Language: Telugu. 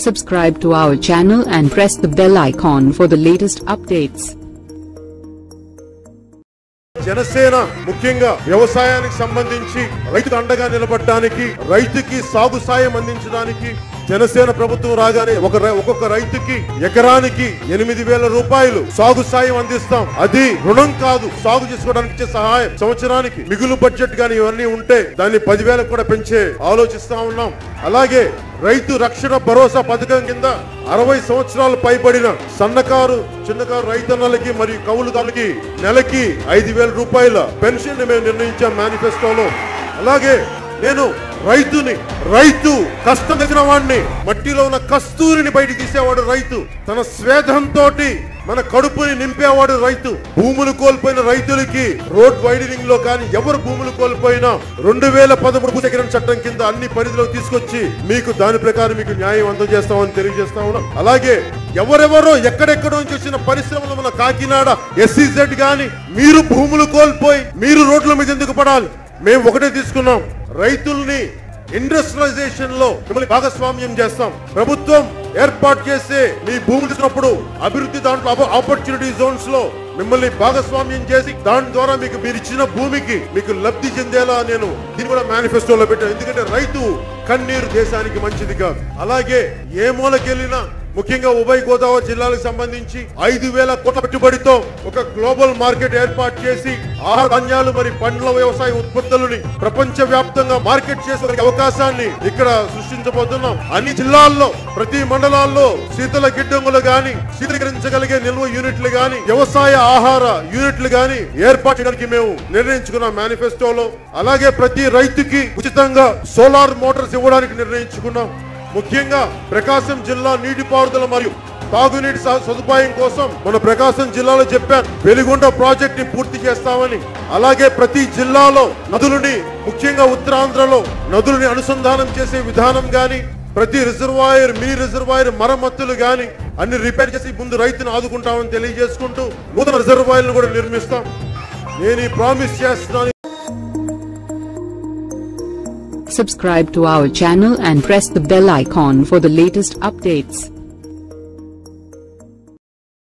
Subscribe to our channel and press the bell icon for the latest updates. Janasena ముఖ్యంగా వ్యవసాయానికి సంబంధించి రైతుకు అండగా నిలబడడానికి రైతుకి సాగు సాయం అందించడానికి జనసేన ప్రభుత్వం రాగానే ఒక్కొక్క రైతుకి ఎకరానికి 8,000 రూపాయలు సాగు సాయం అందిస్తాం. అది రుణం కాదు, సాగు చేసుకోవడానికి ఇచ్చే సహాయం. సంవత్సరానికి మిగులు బడ్జెట్ గాని ఇవన్నీ ఉంటే దాన్ని 10,000 కూడా పెంచే ఆలోచిస్తా ఉన్నాం. అలాగే రైతు రక్షణ భరోసా పథకం కింద 60 సంవత్సరాలు పైబడిన సన్నకారు చిన్నకారు రైతన్నలకి మరియు కౌలుదారులకి నెలకి 5,000 రూపాయల పెన్షన్ మేము నిర్ణయించాం మేనిఫెస్టోలో. అలాగే నేను రైతు కష్టం తెచ్చిన వాడిని, మట్టిలో ఉన్న కస్తూరిని బయటికి తీసేవాడు రైతు, తన స్వేదంతో మన కడుపుని నింపేవాడు రైతు. భూములు కోల్పోయిన రైతులకి రోడ్ వైడనింగ్ లో కానీ ఎవరు భూములు కోల్పోయినా 2013 భూసేకరణ చట్టం కింద అన్ని పరిధిలోకి తీసుకొచ్చి మీకు దాని ప్రకారం మీకు న్యాయం అందజేస్తామని తెలియజేస్తా ఉన్నాం. అలాగే ఎవరెవరో ఎక్కడెక్కడో నుంచి వచ్చిన పరిశ్రమలు మన కాకినాడ SEZ గాని మీరు భూములు కోల్పోయి మీరు రోడ్ల మీద ఎందుకు పడాలి? మేము ఒకటే తీసుకున్నాం, రైతుల్ని ఇండస్ట్రియలైజేషన్ లో మిమ్మల్ని భాగస్వామ్యం చేస్తాం. ప్రభుత్వం ఏర్పాటు చేసే మీ భూములు తీసుకున్నప్పుడు అభివృద్ధి దాంట్లో ఆపర్చునిటీ జోన్స్ లో మిమ్మల్ని భాగస్వామ్యం చేసి దాని ద్వారా మీరు ఇచ్చిన భూమికి మీకు లబ్ధి చెందేలా నేను దీన్ని కూడా మేనిఫెస్టోలో పెట్టాను. ఎందుకంటే రైతు కన్నీరు దేశానికి మంచిది కాదు. అలాగే ఏ మూలకెళ్ళినా ముఖ్యంగా ఉభయ గోదావరి జిల్లాలకు సంబంధించి 5,000 కోట్ల పెట్టుబడితో ఒక గ్లోబల్ మార్కెట్ ఏర్పాటు చేసి ఆహార ధాన్యాలు మరియు పండ్ల వ్యవసాయ ఉత్పత్తులని ప్రపంచ వ్యాప్తంగా మార్కెట్ చేసే అవకాశాన్ని ఇక్కడ సృష్టించబోతున్నాం. అన్ని జిల్లాల్లో ప్రతి మండలాల్లో శీతల గిడ్డంగులు గాని శీతలీకరించగలిగే నిల్వ యూనిట్లు గాని వ్యవసాయ ఆహార యూనిట్లు గాని ఏర్పాటు చేయడానికి మేము నిర్ణయించుకున్నాం మేనిఫెస్టోలో. అలాగే ప్రతి రైతుకి ఉచితంగా సోలార్ మోటార్స్ ఇవ్వడానికి నిర్ణయించుకున్నాం. ముఖ్యంగా ప్రకాశం జిల్లా నీటిపారుదల మరియు తాగునీటి సదుపాయం కోసం మన ప్రకాశం జిల్లాలో చెప్పాను, వెలిగొండ ప్రాజెక్ట్ ని పూర్తి చేస్తామని. అలాగే ప్రతి జిల్లాలో నదులని, ముఖ్యంగా ఉత్తరాంధ్రలో నదులని అనుసంధానం చేసే విధానం గాని, ప్రతి రిజర్వాయర్ మినీ రిజర్వాయర్ మరమ్మతులు గాని అన్ని రిపేర్ చేసి ముందు రైతును ఆదుకుంటామని తెలియజేసుకుంటూ నూతన రిజర్వాయర్లు కూడా నిర్మిస్తాం. నేను ఈ ప్రామిస్ చేస్తున్నాను. Subscribe to our channel and press the bell icon for the latest updates.